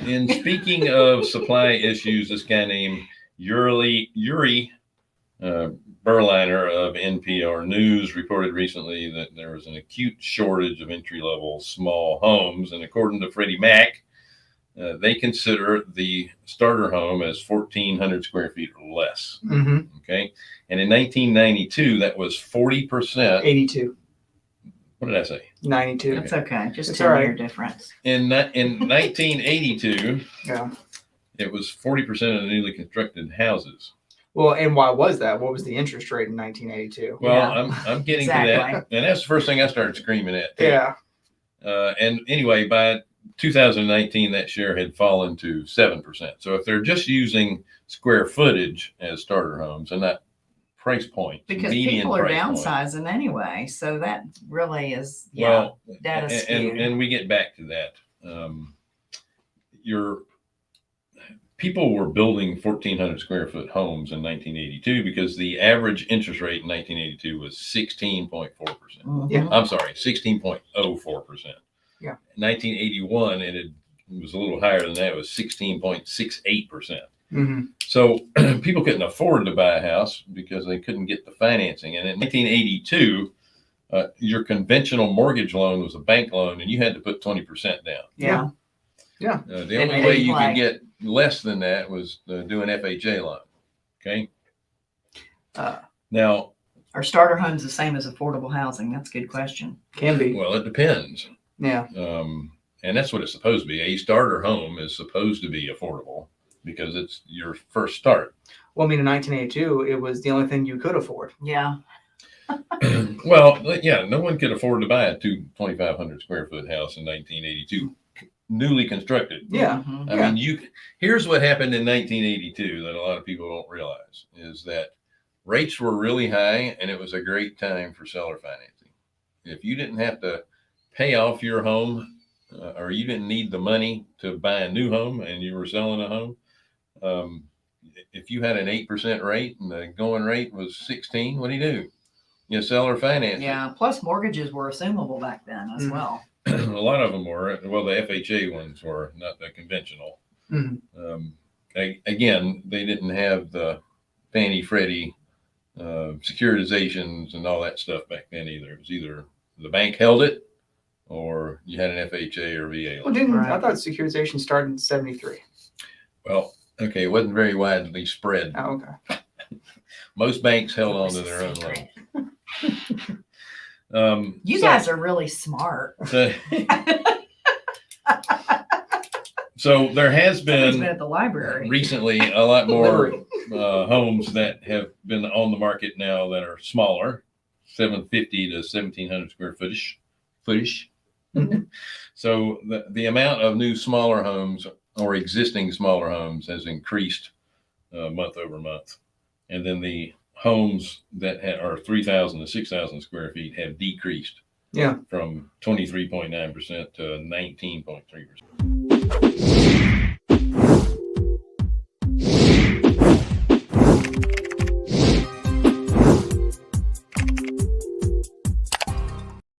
in speaking of supply issues, this guy named Yuri Berliner of NPR News reported recently that there was an acute shortage of entry-level small homes, and according to Freddie Mac, they consider the starter home as 1,400 square feet or less. Mm-hmm. Okay, and in 1992, that was 40%. 82. What did I say? 92. That's okay. Just It's 10-year all right. difference. In 1982, Yeah. it was 40% of the newly constructed houses. Well, and why was that? What was the interest rate in 1982? Well, Yeah. I'm getting to Exactly. that, and that's the first thing I started screaming at. Too. Yeah. And anyway, by 2019, that share had fallen to 7%. So if they're just using square footage as starter homes and not price point, Because median people are price point. downsizing anyway. So that really is, Well, data and, skewed. and we get back to that. Your people were building 1,400 square foot homes in 1982 because the average interest rate in 1982 was 16.4%. Mhm. Yeah. I'm sorry, 16.04%. Yeah. In 1981, it was a little higher than that. It was 16.68%. Mm-hmm. So people couldn't afford to buy a house because they couldn't get the financing. And in 1982, your conventional mortgage loan was a bank loan, and you had to put 20% down. Yeah. Yeah. The And only they way you play. could get less than that was do an FHA loan. Okay. Now, Are starter homes the same as affordable housing? That's a good question. Can be. well, it depends. Yeah. And that's what it's supposed to be. A starter home is supposed to be affordable because it's your first start. Well, I mean, in 1982, it was the only thing you could afford. Yeah. Well, yeah, no one could afford to buy a 2,500 square foot house in 1982, newly constructed. Yeah. Mhm. I mean, here's what happened in 1982 that a lot of people don't realize is that rates were really high and it was a great time for seller financing. If you didn't have to pay off your home or you didn't need the money to buy a new home and you were selling a home, if you had an 8% rate and the going rate was 16, what do? You seller finance. Yeah. Plus mortgages were assumable back then as Mhm. well. A lot of them were. Well, the FHA ones were, not the conventional. Mhm. Again, they didn't have the Fannie Freddie securitizations and all that stuff back then either. It was either the bank held it or you had an FHA or VA. Well, I Right. thought securitization started in 73. Well, okay, it wasn't very widely spread. Oh, okay. Most banks held on to their own Secret. loans. You guys are really smart. So there has Somebody's been been at the library. recently a lot more Literally. homes that have been on the market now that are smaller, 750 to 1,700 square footage. Mhm. So the amount of new smaller homes or existing smaller homes has increased month over month. And then the homes that are 3,000 to 6,000 square feet have decreased. Yeah. From 23.9% to 19.3%.